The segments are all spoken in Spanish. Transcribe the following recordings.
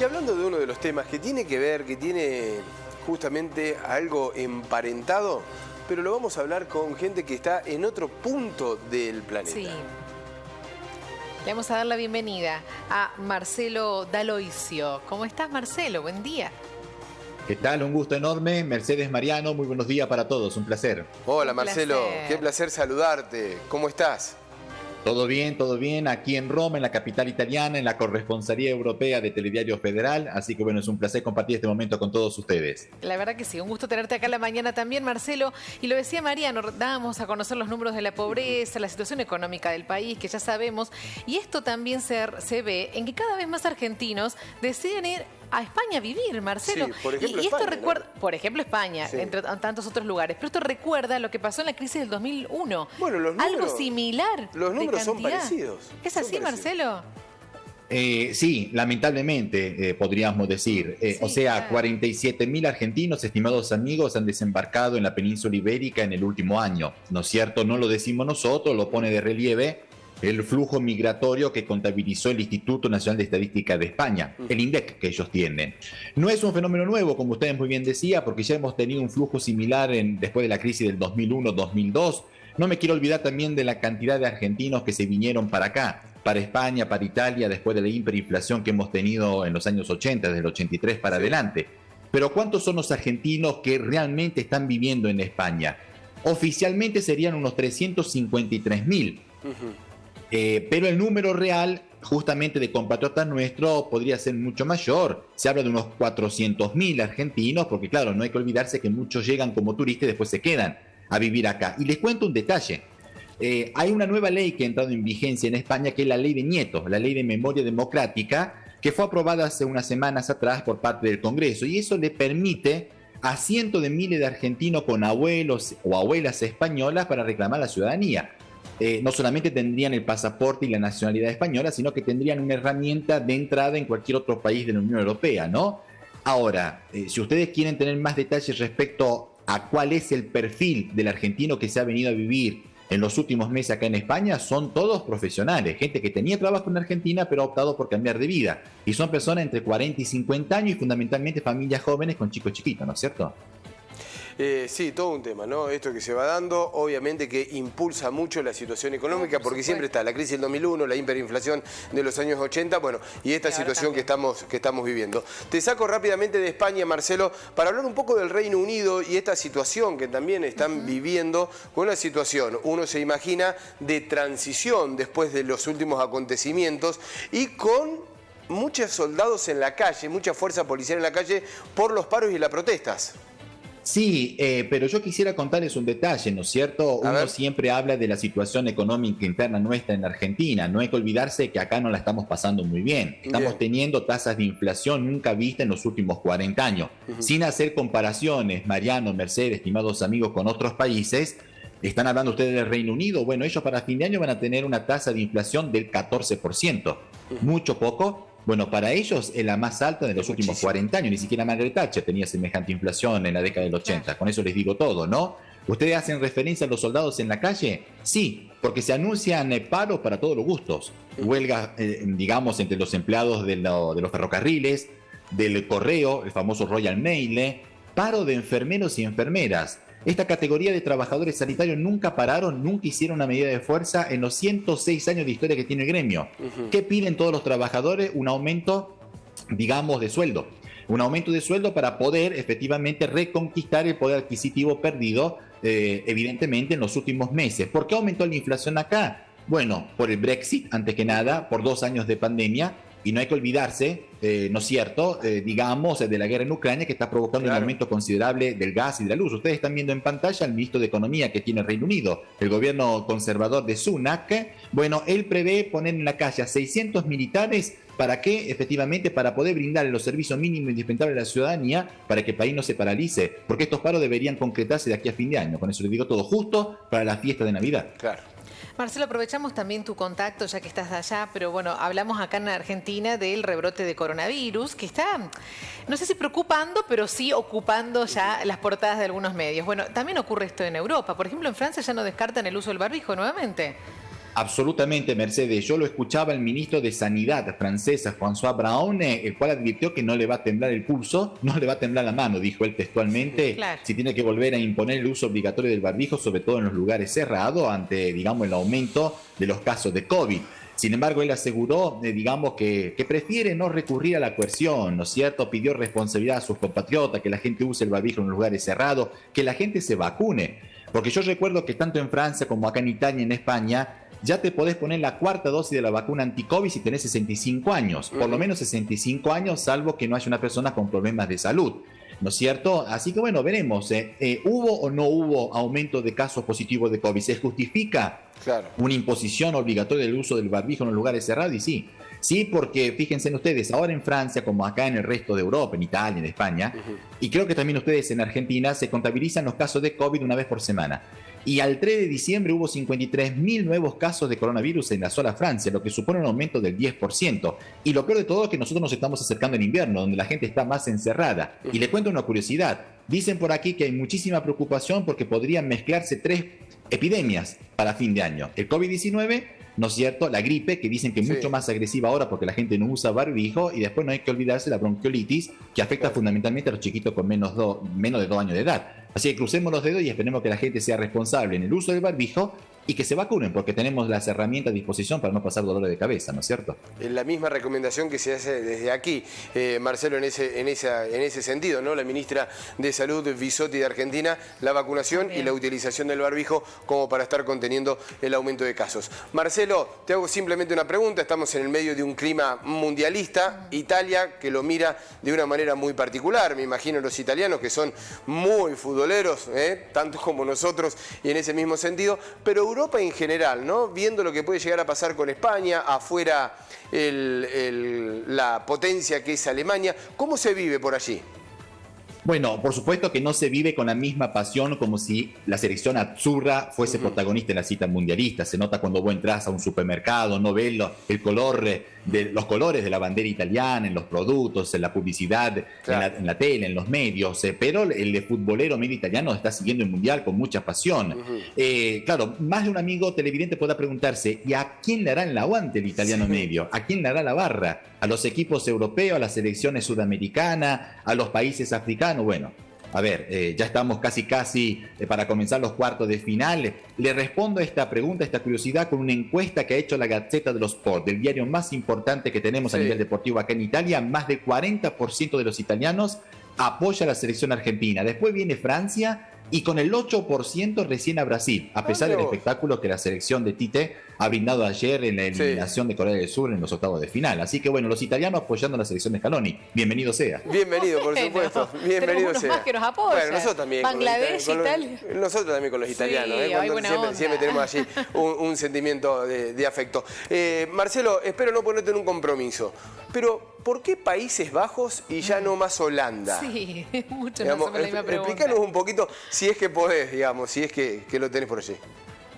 hablando de uno de los temas que tiene que ver, que tiene justamente algo emparentado, pero lo vamos a hablar con gente que está en otro punto del planeta. Sí. Le vamos a dar la bienvenida a Marcelo D'Aloisio. ¿Cómo estás, Marcelo? Buen día. ¿Qué tal? Un gusto enorme. Mercedes, Mariano, muy buenos días para todos. Un placer. Hola, Marcelo. Qué placer saludarte. ¿Cómo estás? Todo bien, aquí en Roma, en la capital italiana, en la corresponsalía europea de Telediario Federal. Así que bueno, es un placer compartir este momento con todos ustedes. La verdad que sí, un gusto tenerte acá en la mañana también, Marcelo. Y lo decía Mariano, dábamos a conocer los números de la pobreza, la situación económica del país, que ya sabemos. Y esto también se ve en que cada vez más argentinos deciden ir a España a vivir, Marcelo. Sí, por ejemplo, y esto España, recuerda, ¿no? Por ejemplo, España, Sí. entre tantos otros lugares. Pero esto recuerda lo que pasó en la crisis del 2001. Bueno, los números, algo similar. Los números son parecidos. ¿Es así, Marcelo? Sí, lamentablemente podríamos decir. Sí, O sea, claro. 47.000 argentinos, estimados amigos, han desembarcado en la península ibérica en el último año. ¿No es cierto? No lo decimos nosotros, lo pone de relieve el flujo migratorio que contabilizó el Instituto Nacional de Estadística de España, el INDEC que ellos tienen. No es un fenómeno nuevo, como ustedes muy bien decía, porque ya hemos tenido un flujo similar después de la crisis del 2001-2002. No me quiero olvidar también de la cantidad de argentinos que se vinieron para acá, para España, para Italia, después de la hiperinflación que hemos tenido en los años 80, desde el 83 para adelante. Pero ¿cuántos son los argentinos que realmente están viviendo en España? Oficialmente serían unos 353.000. Pero el número real, justamente de compatriotas nuestros, podría ser mucho mayor. Se habla de unos 400.000 argentinos, porque claro, no hay que olvidarse que muchos llegan como turistas y después se quedan a vivir acá. Y les cuento un detalle. Hay una nueva ley que ha entrado en vigencia en España, que es la ley de Nieto, la ley de memoria democrática, que fue aprobada hace unas semanas atrás por parte del Congreso. Y eso le permite a cientos de miles de argentinos con abuelos o abuelas españolas para reclamar la ciudadanía. No solamente tendrían el pasaporte y la nacionalidad española, sino que tendrían una herramienta de entrada en cualquier otro país de la Unión Europea, ¿no? Ahora, si ustedes quieren tener más detalles respecto a cuál es el perfil del argentino que se ha venido a vivir en los últimos meses acá en España, son todos profesionales, gente que tenía trabajo en Argentina pero ha optado por cambiar de vida. Y son personas entre 40 y 50 años y fundamentalmente familias jóvenes con chicos chiquitos, ¿no es cierto? Sí, todo un tema, ¿no? Esto que se va dando, obviamente que impulsa mucho la situación económica, porque siempre está la crisis del 2001, la hiperinflación de los años 80, bueno, y esta situación que estamos viviendo. Te saco rápidamente de España, Marcelo, para hablar un poco del Reino Unido y esta situación que también están viviendo, con una situación, uno se imagina, de transición después de los últimos acontecimientos y con muchos soldados en la calle, mucha fuerza policial en la calle por los paros y las protestas. Sí, pero yo quisiera contarles un detalle, ¿no es cierto? Uno siempre habla de la situación económica interna nuestra en Argentina. No hay que olvidarse que acá no la estamos pasando muy bien. Estamos teniendo tasas de inflación nunca vistas en los últimos 40 años. Sin hacer comparaciones, Mariano, Mercedes, estimados amigos, con otros países, están hablando ustedes del Reino Unido. Bueno, ellos para fin de año van a tener una tasa de inflación del 14%. Mucho, poco. Bueno, para ellos es la más alta de los últimos 40 años. Ni siquiera Margaret Thatcher tenía semejante inflación en la década del 80. Con eso les digo todo, ¿no? ¿Ustedes hacen referencia a los soldados en la calle? Sí, porque se anuncian paros para todos los gustos. Huelgas, digamos, entre los empleados de los ferrocarriles, del correo, el famoso Royal Mail, paro de enfermeros y enfermeras. Esta categoría de trabajadores sanitarios nunca pararon, nunca hicieron una medida de fuerza en los 106 años de historia que tiene el gremio. ¿Qué piden todos los trabajadores? Un aumento, digamos, de sueldo. Un aumento de sueldo para poder efectivamente reconquistar el poder adquisitivo perdido, evidentemente, en los últimos meses. ¿Por qué aumentó la inflación acá? Bueno, por el Brexit, antes que nada, por 2 años de pandemia. Y no hay que olvidarse, ¿no es cierto?, digamos, de la guerra en Ucrania, que está provocando un aumento considerable del gas y de la luz. Ustedes están viendo en pantalla al ministro de Economía que tiene el Reino Unido, el gobierno conservador de Sunak. Bueno, él prevé poner en la calle a 600 militares. ¿Para qué? Efectivamente, para poder brindarle los servicios mínimos indispensables a la ciudadanía, para que el país no se paralice. Porque estos paros deberían concretarse de aquí a fin de año. Con eso les digo todo, justo para la fiesta de Navidad. Claro. Marcelo, aprovechamos también tu contacto, ya que estás allá, pero bueno, hablamos acá en Argentina del rebrote de coronavirus, que está, no sé si preocupando, pero sí ocupando ya las portadas de algunos medios. Bueno, también ocurre esto en Europa. Por ejemplo, en Francia ya no descartan el uso del barbijo nuevamente. Absolutamente, Mercedes. Yo lo escuchaba el ministro de Sanidad francesa, François Braun, el cual advirtió que no le va a temblar el pulso, no le va a temblar la mano, dijo él textualmente, claro, si tiene que volver a imponer el uso obligatorio del barbijo, sobre todo en los lugares cerrados, ante, digamos, el aumento de los casos de COVID. Sin embargo, él aseguró, digamos, que prefiere no recurrir a la coerción, ¿no es cierto? Pidió responsabilidad a sus compatriotas, que la gente use el barbijo en los lugares cerrados, que la gente se vacune. Porque yo recuerdo que tanto en Francia como acá en Italia y en España, ya te podés poner la cuarta dosis de la vacuna anti-COVID si tenés 65 años, por lo menos 65 años, salvo que no haya una persona con problemas de salud, ¿no es cierto? Así que bueno, veremos, ¿hubo o no hubo aumento de casos positivos de COVID? ¿Se justifica una imposición obligatoria del uso del barbijo en los lugares cerrados? Y sí. Sí, porque fíjense en ustedes, ahora en Francia, como acá en el resto de Europa, en Italia, en España, y creo que también ustedes en Argentina, se contabilizan los casos de COVID una vez por semana. Y al 3 de diciembre hubo 53.000 nuevos casos de coronavirus en la sola Francia, lo que supone un aumento del 10%. Y lo peor de todo es que nosotros nos estamos acercando al invierno, donde la gente está más encerrada. Y le cuento una curiosidad. Dicen por aquí que hay muchísima preocupación porque podrían mezclarse 3 epidemias para fin de año. El COVID-19, ¿no es cierto? La gripe, que dicen que es mucho más agresiva ahora porque la gente no usa barbijo, y después no hay que olvidarse la bronquiolitis, que afecta fundamentalmente a los chiquitos con menos de 2 años de edad. Así que crucemos los dedos y esperemos que la gente sea responsable en el uso del barbijo y que se vacunen, porque tenemos las herramientas a disposición para no pasar dolores de cabeza, ¿no es cierto? Es la misma recomendación que se hace desde aquí, Marcelo, en ese sentido, ¿no? La ministra de Salud, Bisotti, de Argentina, la vacunación y la utilización del barbijo como para estar conteniendo el aumento de casos. Marcelo, te hago simplemente una pregunta. Estamos en el medio de un clima mundialista. Italia, que lo mira de una manera muy particular. Me imagino los italianos, que son muy futboleros, tanto como nosotros, y en ese mismo sentido, pero Europa en general, ¿no? Viendo lo que puede llegar a pasar con España, afuera la potencia que es Alemania, ¿cómo se vive por allí? Bueno, por supuesto que no se vive con la misma pasión como si la selección azzurra fuese protagonista en la cita mundialista. Se nota cuando vos entras a un supermercado, no ves los colores de la bandera italiana en los productos, en la publicidad, en la tele, en los medios, pero el futbolero medio italiano está siguiendo el mundial con mucha pasión. Claro, más de un amigo televidente podrá preguntarse, ¿y a quién le hará el aguante el italiano medio? ¿A quién le hará la barra? ¿A los equipos europeos, a las selecciones sudamericanas, a los países africanos? Bueno, a ver, ya estamos casi para comenzar los cuartos de final. Le respondo a esta pregunta, a esta curiosidad, con una encuesta que ha hecho la Gazzetta dello Sport, del diario más importante que tenemos a nivel deportivo acá en Italia. Más del 40% de los italianos apoya a la selección argentina. Después viene Francia y con el 8% recién a Brasil, a pesar del espectáculo que la selección de Tite ha brindado ayer en la eliminación de Corea del Sur en los octavos de final. Así que bueno, los italianos apoyando a la selección de Scaloni. Bienvenido sea. Bienvenido, por supuesto. Bienvenido sea. Más que nos apoyan. Bueno, nosotros también. Bangladesh, Italia. Nosotros también con los italianos. Siempre tenemos allí un sentimiento de afecto. Marcelo, espero no ponerte en un compromiso, pero ¿por qué Países Bajos y ya no más Holanda? Sí, mucho más la misma pregunta. Explícanos un poquito, si es que podés, digamos, si es que lo tenés por allí.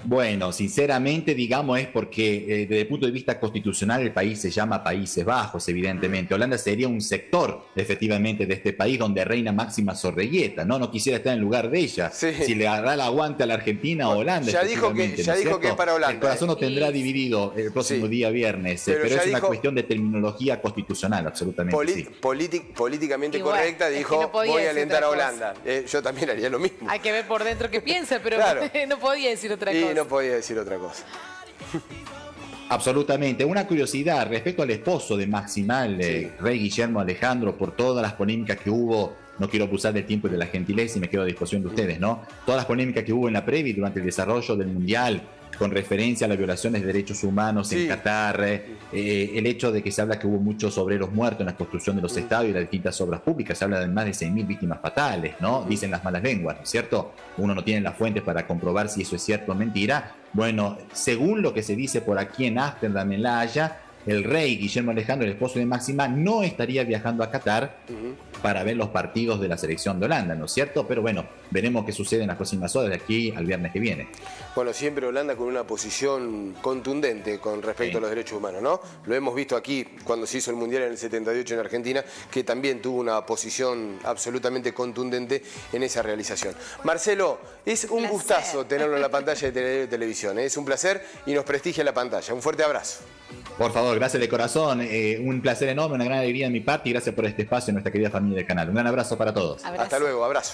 Bueno, sinceramente, digamos, es porque desde el punto de vista constitucional el país se llama Países Bajos, evidentemente. Holanda sería un sector, efectivamente, de este país donde reina Máxima Zorreguieta, ¿no? No quisiera estar en lugar de ella. Si le hará el aguante a la Argentina o Holanda. Ya dijo que es para Holanda. El corazón lo tendrá dividido el próximo día viernes, pero es una cuestión de terminología constitucional, absolutamente. Políticamente correcta, dijo, no voy a alentar a Holanda. Yo también haría lo mismo. Hay que ver por dentro qué piensa, pero no podía decir otra cosa. No podía decir otra cosa. Absolutamente. Una curiosidad respecto al esposo de Máxima, el rey Guillermo Alejandro, por todas las polémicas que hubo. No quiero abusar del tiempo y de la gentileza y me quedo a disposición de ustedes, ¿no? Todas las polémicas que hubo en la previa y durante el desarrollo del Mundial, con referencia a las violaciones de derechos humanos en Qatar, el hecho de que se habla que hubo muchos obreros muertos en la construcción de los estadios y las distintas obras públicas, se habla de más de 6.000 víctimas fatales, ¿no? Dicen las malas lenguas, ¿no es cierto? Uno no tiene las fuentes para comprobar si eso es cierto o mentira. Bueno, según lo que se dice por aquí en Ámsterdam, en La Haya, el rey Guillermo Alejandro, el esposo de Máxima, no estaría viajando a Qatar para ver los partidos de la selección de Holanda, ¿no es cierto? Pero bueno, veremos qué sucede en las próximas horas de aquí al viernes que viene. Bueno, siempre Holanda con una posición contundente con respecto a los derechos humanos, ¿no? Lo hemos visto aquí cuando se hizo el Mundial en el 78 en Argentina, que también tuvo una posición absolutamente contundente en esa realización. Marcelo, es un gustazo tenerlo en la pantalla de televisión, ¿eh? Es un placer y nos prestigia la pantalla. Un fuerte abrazo. Por favor, gracias de corazón. Un placer enorme, una gran alegría de mi parte y gracias por este espacio en nuestra querida familia del canal. Un gran abrazo para todos. Abrazo. Hasta luego, abrazo.